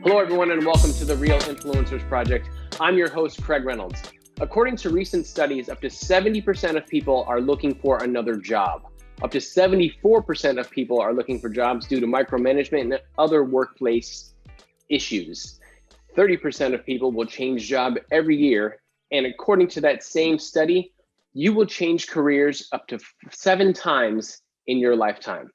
Hello, everyone, and welcome to the Real Influencers Project. I'm your host, Craig Reynolds. According to recent studies, up to 70% of people are looking for another job. Up to 74% of people are looking for jobs due to micromanagement and other workplace issues. 30% of people will change job every year. And according to that same study, you will change careers up to 7 times in your lifetime.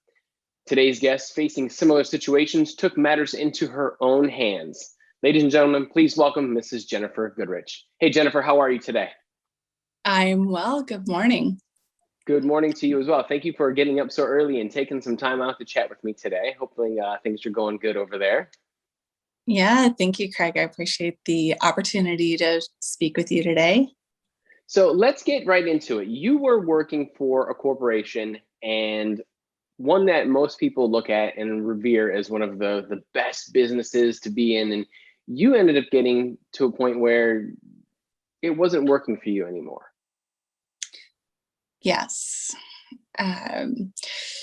Today's guest, facing similar situations, took matters into her own hands. Ladies and gentlemen, please welcome Mrs. Jennifer Goodrich. Hey, Jennifer, how are you today? I'm well. Good morning. Good morning to you as well. Thank you for getting up so early and taking some time out to chat with me today. Hopefully things are going good over there. Yeah, thank you, Craig. I appreciate the opportunity to speak with you today. So let's get right into it. You were working for a corporation, and one that most people look at and revere as one of the best businesses to be in. And you ended up getting to a point where it wasn't working for you anymore. Yes.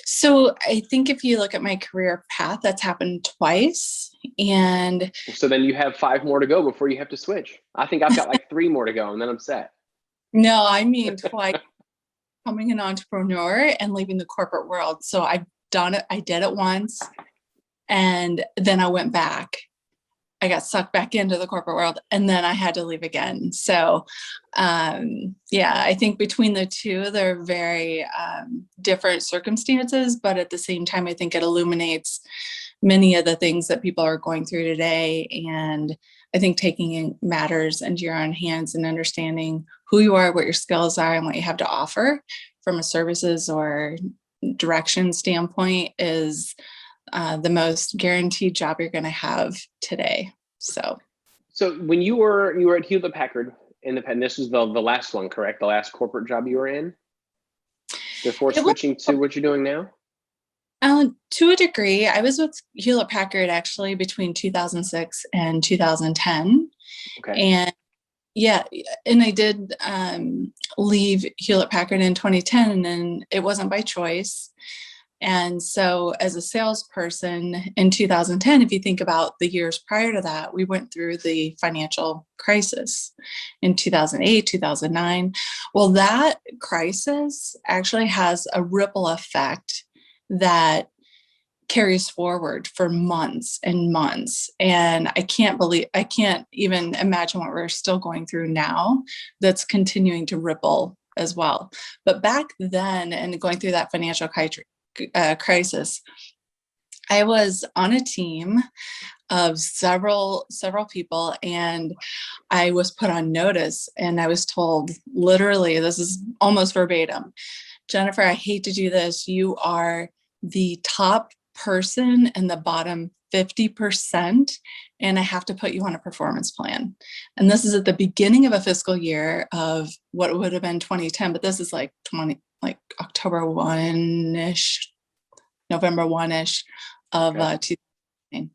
So I think if you look at my career path, that's happened twice. And so then you have 5 more to go before you have to switch. I think I've got like 3 more to go and then I'm set. No, I mean twice. Becoming an entrepreneur and leaving the corporate world. So I've done it. I did it once and then I went back. I got sucked back into the corporate world and then I had to leave again. So I think between the two, they're very different circumstances, but at the same time, I think it illuminates many of the things that people are going through today. And I think taking matters into your own hands and understanding who you are, what your skills are, and what you have to offer from a services or direction standpoint is the most guaranteed job you're going to have today. So when you were at Hewlett Packard and this was the last one, correct? The last corporate job you were in before switching to what you're doing now? To a degree, I was with Hewlett Packard actually between 2006 and 2010. Okay. And I did leave Hewlett Packard in 2010, and it wasn't by choice. And so as a salesperson in 2010, if you think about the years prior to that, we went through the financial crisis in 2008, 2009. Well, that crisis actually has a ripple effect that carries forward for months and months. And I can't even imagine what we're still going through now that's continuing to ripple as well. But back then, and going through that financial crisis, I was on a team of several people, and I was put on notice, and I was told, literally, this is almost verbatim, Jennifer, I hate to do this. You are the top person in the bottom 50%, and I have to put you on a performance plan. And this is at the beginning of a fiscal year of what would have been 2010, but this is like October 1-ish, November 1-ish of 2009.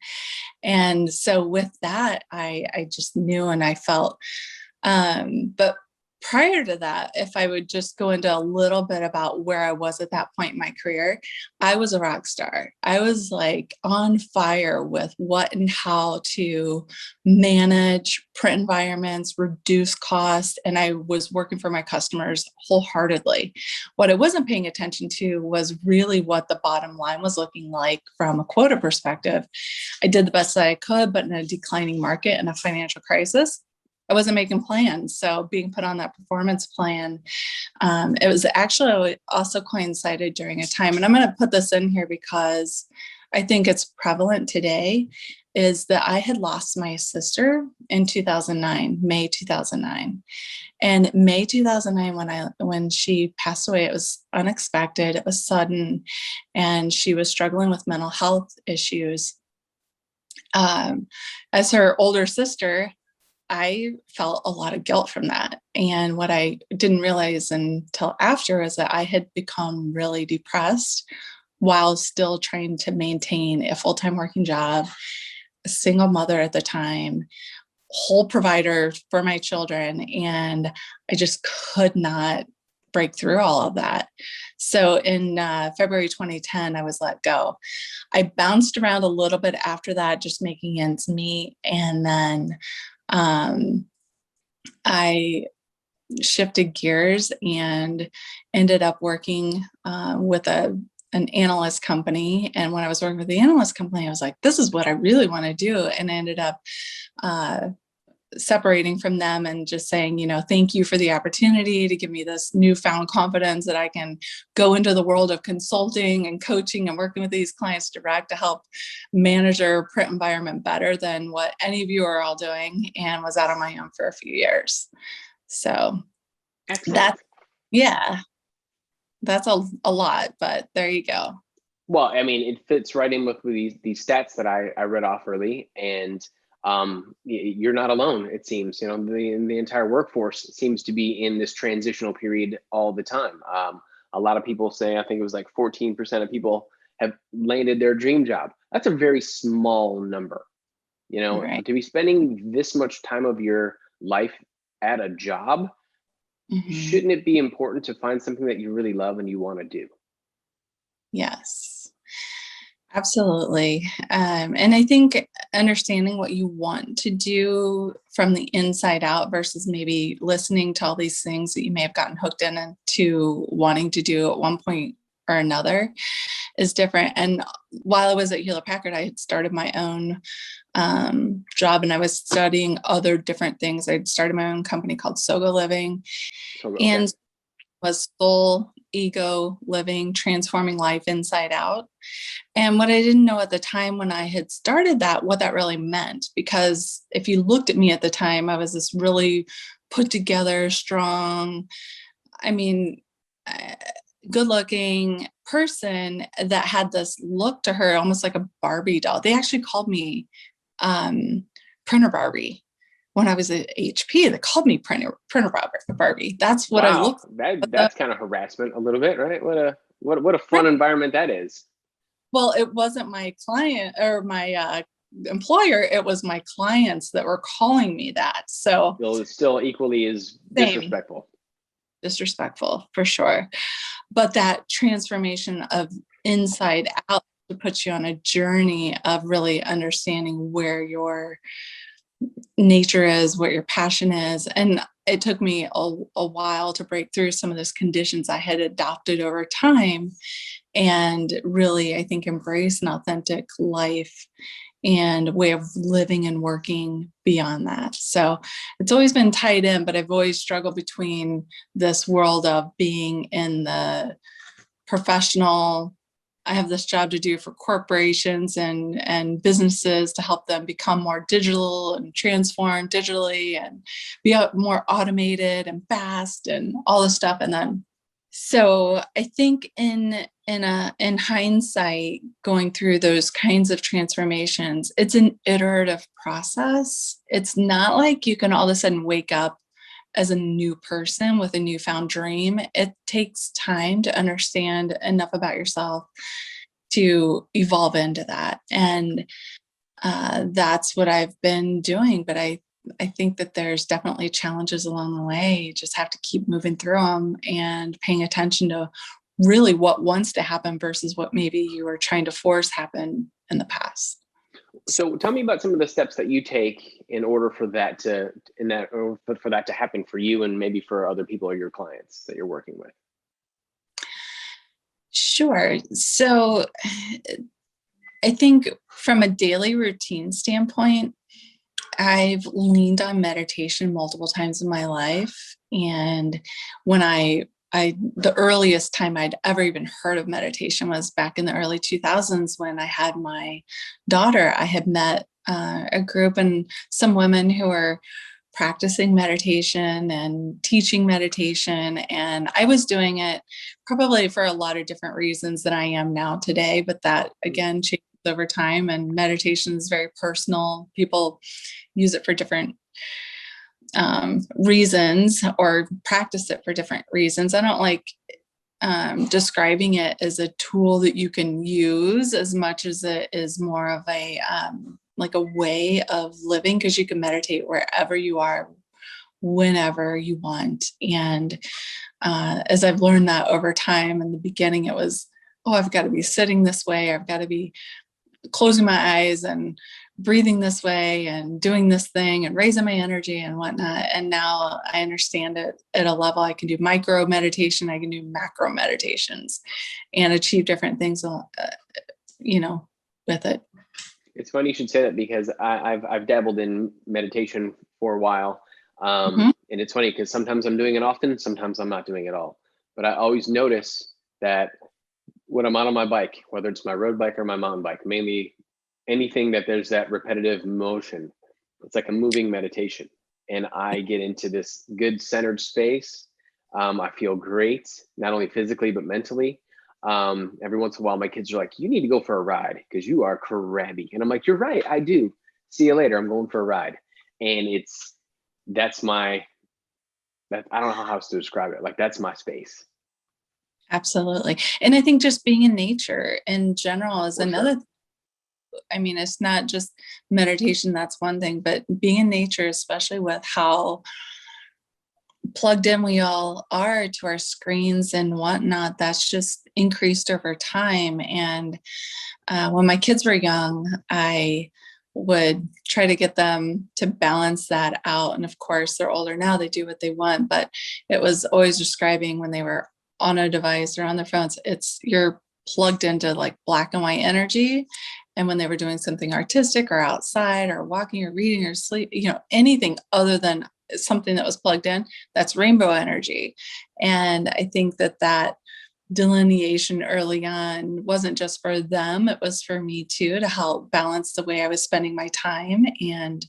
And so with that, I just knew and I felt, but prior to that, if I would just go into a little bit about where I was at that point in my career, I was a rock star. I was like on fire with what and how to manage print environments, reduce cost, and I was working for my customers wholeheartedly. What I wasn't paying attention to was really what the bottom line was looking like from a quota perspective. I did the best that I could, but in a declining market and a financial crisis, I wasn't making plans. So being put on that performance plan, it was actually also coincided during a time, and I'm going to put this in here because I think it's prevalent today, is that I had lost my sister in 2009, May 2009. And May 2009, when she passed away, it was unexpected, it was sudden, and she was struggling with mental health issues. As her older sister, I felt a lot of guilt from that. And what I didn't realize until after is that I had become really depressed while still trying to maintain a full-time working job, a single mother at the time, whole provider for my children. And I just could not break through all of that. So in February 2010, I was let go. I bounced around a little bit after that, just making ends meet. And then I shifted gears and ended up working with an analyst company. And when I was working with the analyst company, I was like, this is what I really want to do. And I ended up separating from them and just saying, thank you for the opportunity to give me this newfound confidence that I can go into the world of consulting and coaching and working with these clients direct to help manage their print environment better than what any of you are all doing, and was out on my own for a few years. So Excellent. That's a lot, but there you go. Well, I mean, it fits right in with these stats that I read off early, and you're not alone. It seems, the entire workforce seems to be in this transitional period all the time. A lot of people say, I think it was like 14% of people have landed their dream job. That's a very small number, Right. to be spending this much time of your life at a job. Mm-hmm. Shouldn't it be important to find something that you really love and you want to do? Yes, absolutely. And I think understanding what you want to do from the inside out versus maybe listening to all these things that you may have gotten hooked into wanting to do at one point or another is different. And while I was at Hewlett Packard, I had started my own job, and I was studying other different things. I'd started my own company called Sogo Living, and was soul ego living, transforming life inside out. And what I didn't know at the time when I had started that, what that really meant, because if you looked at me at the time, I was this really put together, strong, good looking person that had this look to her, almost like a Barbie doll. They actually called me Printer Barbie. When I was at HP, they called me Printer Barbie. That's what I looked like. That's kind of harassment a little bit, right? What a fun environment that is. Well, it wasn't my client or my employer. It was my clients that were calling me that. So it's still equally as disrespectful. Disrespectful, for sure. But that transformation of inside out to put you on a journey of really understanding where your nature is, what your passion is. And it took me a while to break through some of those conditions I had adopted over time and really, I think, embrace an authentic life and way of living and working beyond that. So it's always been tied in, but I've always struggled between this world of being in the professional, I have this job to do for corporations and businesses to help them become more digital and transform digitally and be more automated and fast and all this stuff. And then, so I think in hindsight, going through those kinds of transformations, it's an iterative process. It's not like you can all of a sudden wake up as a new person with a newfound dream. It takes time to understand enough about yourself to evolve into that. And that's what I've been doing. But I think that there's definitely challenges along the way. You just have to keep moving through them and paying attention to really what wants to happen versus what maybe you were trying to force happen in the past. So tell me about some of the steps that you take in order for that to happen for you and maybe for other people or your clients that you're working with. Sure. So I think from a daily routine standpoint, I've leaned on meditation multiple times in my life. And when the earliest time I'd ever even heard of meditation was back in the early 2000s when I had my daughter. I had met a group and some women who were practicing meditation and teaching meditation. And I was doing it probably for a lot of different reasons than I am now today. But that, again, changed over time. And meditation is very personal. People use it for different reasons or practice it for different reasons. I don't like describing it as a tool that you can use as much as it is more of a like a way of living, because you can meditate wherever you are, whenever you want. And as I've learned that over time. In the beginning, it was, oh, I've got to be sitting this way. I've got to be closing my eyes and breathing this way and doing this thing and raising my energy and whatnot. And now I understand it at a level. I can do micro meditation, I can do macro meditations and achieve different things, with it. It's funny you should say that, because I've dabbled in meditation for a while. Mm-hmm. And it's funny because sometimes I'm doing it often, sometimes I'm not doing it all. But I always notice that when I'm out on my bike, whether it's my road bike or my mountain bike, mainly anything that there's that repetitive motion, it's like a moving meditation. And I get into this good centered space. I feel great, not only physically, but mentally. Every once in a while, my kids are like, you need to go for a ride because you are crabby. And I'm like, you're right, I do. See you later. I'm going for a ride. And I don't know how else to describe it. Like, that's my space. Absolutely. And I think just being in nature in general is another. Sure. I mean, it's not just meditation, that's one thing, but being in nature, especially with how plugged in we all are to our screens and whatnot, that's just increased over time. And when my kids were young, I would try to get them to balance that out. And of course, they're older now, they do what they want, but it was always describing when they were on a device or on their phones, you're plugged into like black and white energy. And when they were doing something artistic or outside or walking or reading or sleep, anything other than something that was plugged in, that's rainbow energy. And I think that delineation early on wasn't just for them, it was for me too, to help balance the way I was spending my time and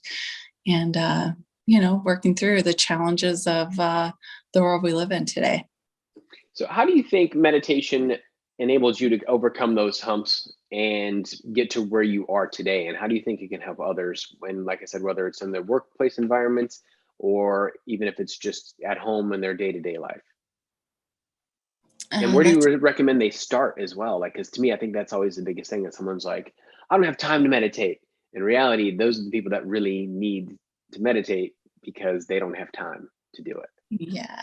working through the challenges of the world we live in today. So how do you think meditation enables you to overcome those humps and get to where you are today? And how do you think it can help others when, like I said, whether it's in their workplace environments or even if it's just at home in their day-to-day life? And where do you recommend they start as well? Like, because to me, I think that's always the biggest thing, that someone's like, I don't have time to meditate. In reality, those are the people that really need to meditate because they don't have time to do it. Yeah.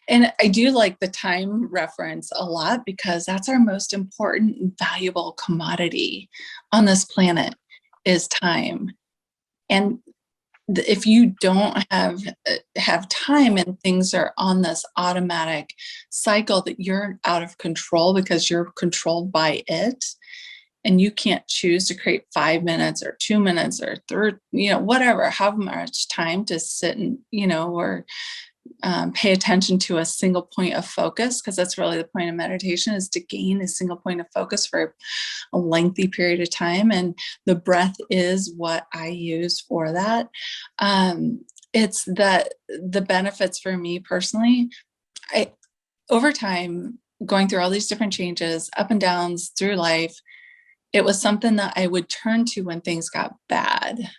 And I do like the time reference a lot because that's our most important and valuable commodity on this planet is time. And if you don't have time and things are on this automatic cycle that you're out of control because you're controlled by it, and you can't choose to create 5 minutes or 2 minutes or whatever, how much time to sit and, or pay attention to a single point of focus, because that's really the point of meditation, is to gain a single point of focus for a lengthy period of time. And the breath is what I use for that. It's that the benefits for me personally, over time, going through all these different changes, up and downs through life, it was something that I would turn to when things got bad.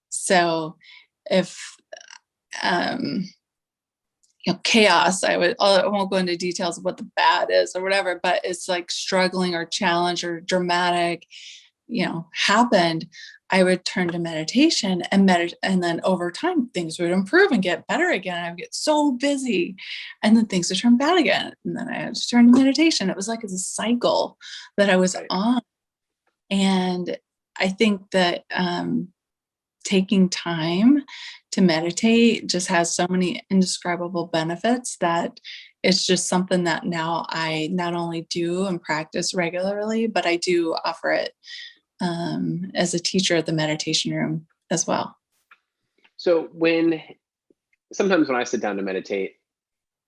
So if, chaos, I won't go into details of what the bad is or whatever, but it's like struggling or challenge or dramatic, happened, I would turn to meditation and then over time things would improve and get better again. I would get so busy and then things would turn bad again. And then I had to turn to meditation. It was like it's a cycle that I was on. And I think that taking time to meditate just has so many indescribable benefits that it's just something that now I not only do and practice regularly, but I do offer it as a teacher at the meditation room as well. So sometimes when I sit down to meditate,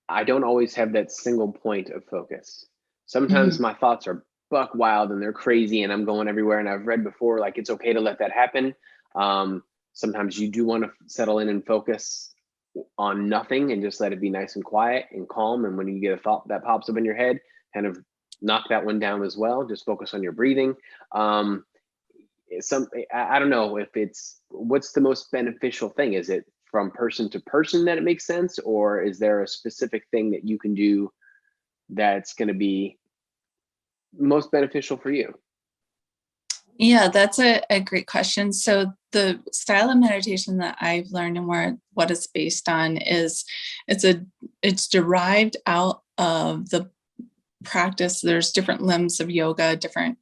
I don't always have that single point of focus. Sometimes my thoughts are buck wild and they're crazy and I'm going everywhere. And I've read before, like, it's okay to let that happen. Sometimes you do want to settle in and focus on nothing and just let it be nice and quiet and calm. And when you get a thought that pops up in your head, kind of knock that one down as well. Just focus on your breathing. I don't know what's the most beneficial thing. Is it from person to person that it makes sense? Or is there a specific thing that you can do that's going to be most beneficial for you? Yeah, that's a great question. So the style of meditation that I've learned and what it's based on is it's derived out of the practice. There's different limbs of yoga, different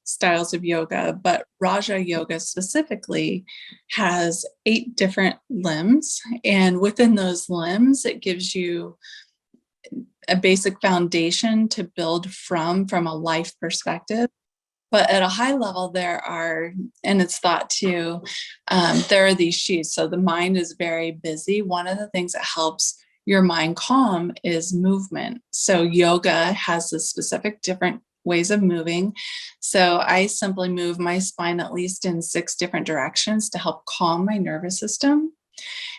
styles of yoga, but Raja Yoga specifically has 8 different limbs. And within those limbs, it gives you a basic foundation to build from a life perspective. But at a high level, and it's thought to, there are these sheets. So the mind is very busy. One of the things that helps your mind calm is movement. So yoga has the specific different ways of moving. So I simply move my spine at least in 6 different directions to help calm my nervous system.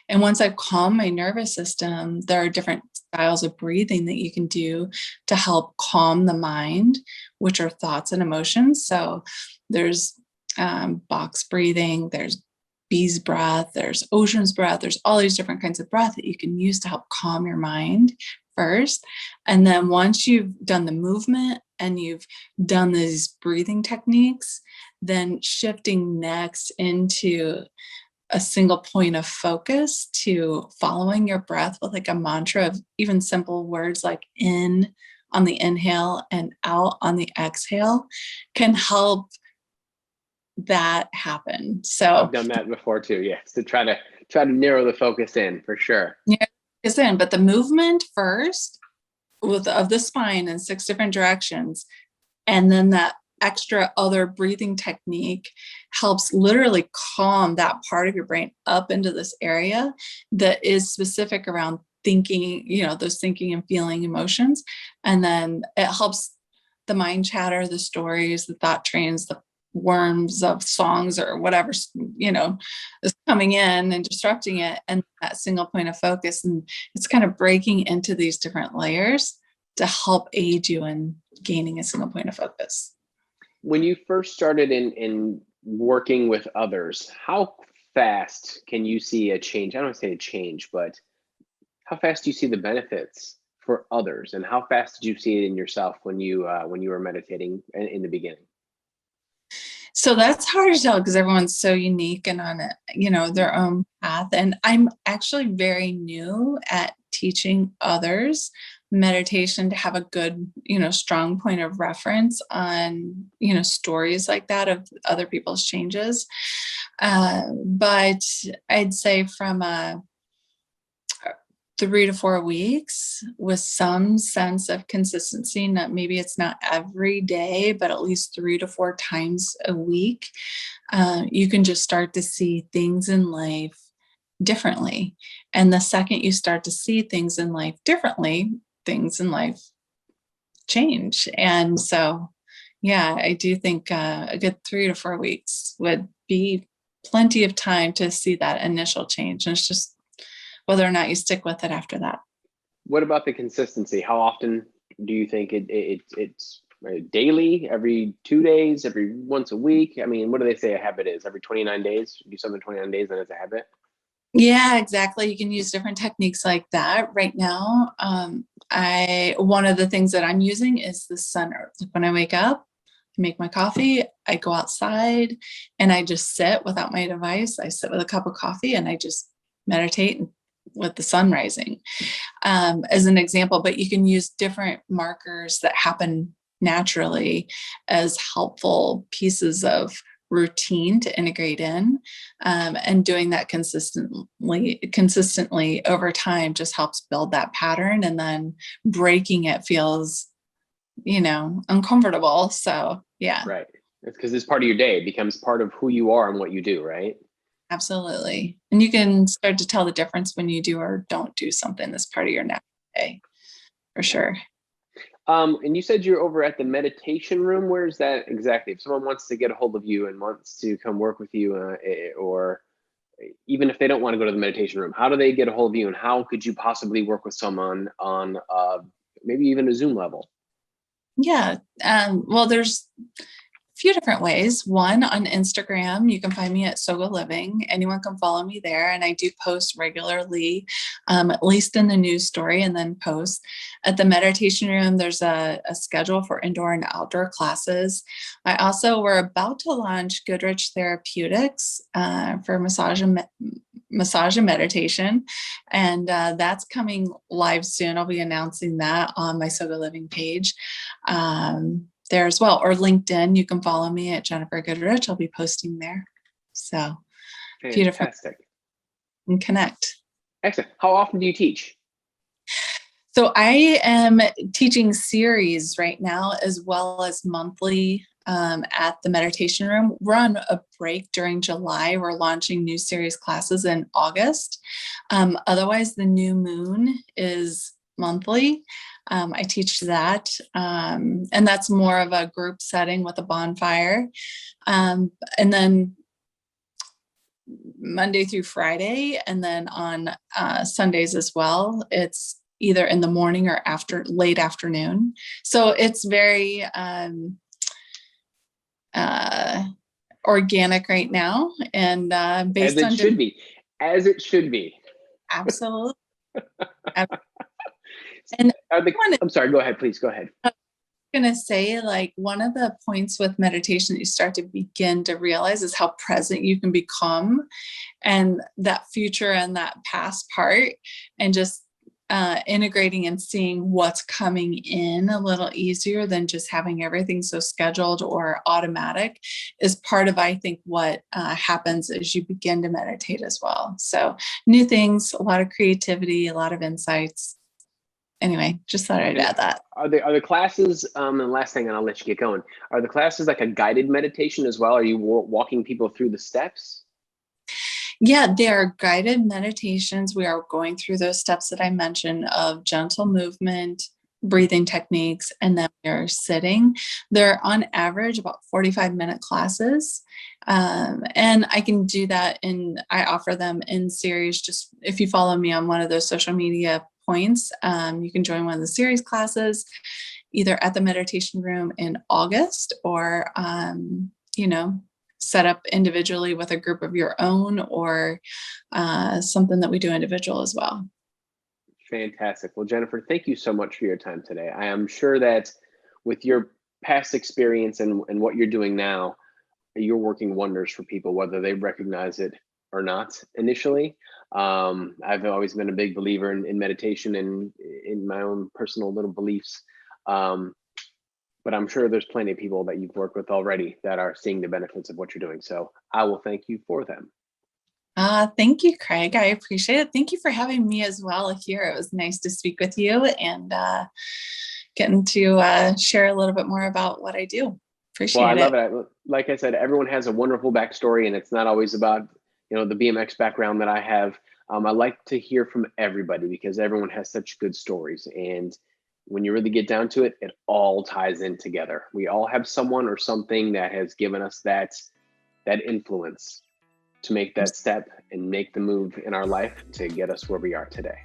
And once I've calmed my nervous system, there are different styles of breathing that you can do to help calm the mind, which are thoughts and emotions. So there's box breathing, there's bee's breath, there's ocean's breath, there's all these different kinds of breath that you can use to help calm your mind first. And then once you've done the movement and you've done these breathing techniques, then shifting next into a single point of focus to following your breath with like a mantra of even simple words like in on the inhale and out on the exhale can help that happen. So I've done that before too. Yes, to try to narrow the focus in for sure. yeah, it's in, but the movement first of the spine in 6 different directions, and then that extra other breathing technique helps literally calm that part of your brain up into this area that is specific around thinking, those thinking and feeling emotions. And then it helps the mind chatter, the stories, the thought trains, the worms of songs or whatever, is coming in and disrupting it. And that single point of focus. And it's kind of breaking into these different layers to help aid you in gaining a single point of focus. When you first started in working with others, how fast can you see a change? I don't want to say a change, but how fast do you see the benefits for others, and how fast did you see it in yourself when you were meditating in the beginning? So that's hard to tell because everyone's so unique and on their own path. And I'm actually very new at teaching others meditation to have a good, strong point of reference on, stories like that of other people's changes. But I'd say from 3 to 4 weeks with some sense of consistency. Maybe it's not every day, but at least 3 to 4 times a week. You can just start to see things in life differently. And the second you start to see things in life differently, things in life change. And so, yeah, I do think a good 3 to 4 weeks would be plenty of time to see that initial change. And it's just whether or not you stick with it after that. What about the consistency? How often do you think it's daily, every 2 days, every once a week? I mean, what do they say a habit is? Every 29 days? Do something 29 days and it's a habit? Yeah, exactly. You can use different techniques like that. Right now, one of the things that I'm using is the sun earth. When I wake up, I make my coffee, I go outside and I just sit without my device. I sit with a cup of coffee and I just meditate with the sun rising, as an example. But you can use different markers that happen naturally as helpful pieces of routine to integrate in, and doing that consistently over time just helps build that pattern, and then breaking it feels uncomfortable. So yeah, Right. It's because it's part of your day. It becomes part of who you are and what you do, right? absolutely. And you can start to tell the difference when you do or don't do something that's part of your natural day, for sure. And you said you're over at the meditation room. Where is that exactly? If someone wants to get a hold of you and wants to come work with you, or even if they don't want to go to the meditation room, how do they get a hold of you? And how could you possibly work with someone on maybe even a Zoom level? Yeah. Well, there's a few different ways. One, on Instagram, you can find me at Soga Living. Anyone can follow me there. And I do post regularly, at least in the news story, and then post. At the meditation room, there's a schedule for indoor and outdoor classes. We're about to launch Goodrich Therapeutics for massage and meditation. And that's coming live soon. I'll be announcing that on my Soga Living page there as well. Or LinkedIn, you can follow me at Jennifer Goodrich. I'll be posting there. So fantastic. And connect. Excellent. How often do you teach? So I am teaching series right now, as well as monthly at the meditation room. We're on a break during July. We're launching new series classes in August. Otherwise, the new moon is monthly. I teach that. And that's more of a group setting with a bonfire. And then Monday through Friday, and then on Sundays as well. It's either in the morning or late afternoon. So it's very organic right now, and based on as it should be. Absolutely. And I'm sorry, go ahead, please go ahead. I'm going to say, like, one of the points with meditation that you start to begin to realize is how present you can become, and that future and that past part, and just integrating and seeing what's coming in a little easier than just having everything so scheduled or automatic is part of, I think, what happens as you begin to meditate as well. So new things, a lot of creativity, a lot of insights. Anyway, just thought I'd add that. Are the classes, and the last thing, and I'll let you get going, are the classes like a guided meditation as well? Are you walking people through the steps? Yeah, they are guided meditations. We are going through those steps that I mentioned of gentle movement, breathing techniques, and then we're sitting. They're on average about 45-minute classes. And I can do that I offer them in series. Just if you follow me on one of those social media points, you can join one of the series classes, either at the meditation room in August, or, set up individually with a group of your own, or something that we do individual as well. Fantastic. Well, Jennifer, thank you so much for your time today. I am sure that with your past experience and what you're doing now, you're working wonders for people, whether they recognize it or not initially. I've always been a big believer in meditation and in my own personal little beliefs. But I'm sure there's plenty of people that you've worked with already that are seeing the benefits of what you're doing. So I will thank you for them. Thank you, Craig. I appreciate it. Thank you for having me as well here. It was nice to speak with you and getting to share a little bit more about what I do. Appreciate it. Well, I love it. Like I said, everyone has a wonderful backstory, and it's not always about, the BMX background that I have. I like to hear from everybody because everyone has such good stories. And when you really get down to it, it all ties in together. We all have someone or something that has given us that influence to make that step and make the move in our life to get us where we are today.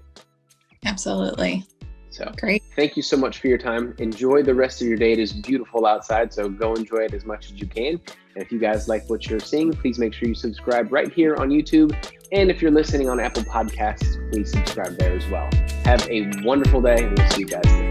Absolutely. So great. Thank you so much for your time. Enjoy the rest of your day. It is beautiful outside, so go enjoy it as much as you can. And if you guys like what you're seeing, please make sure you subscribe right here on YouTube. And if you're listening on Apple Podcasts, please subscribe there as well. Have a wonderful day, and we'll see you guys later.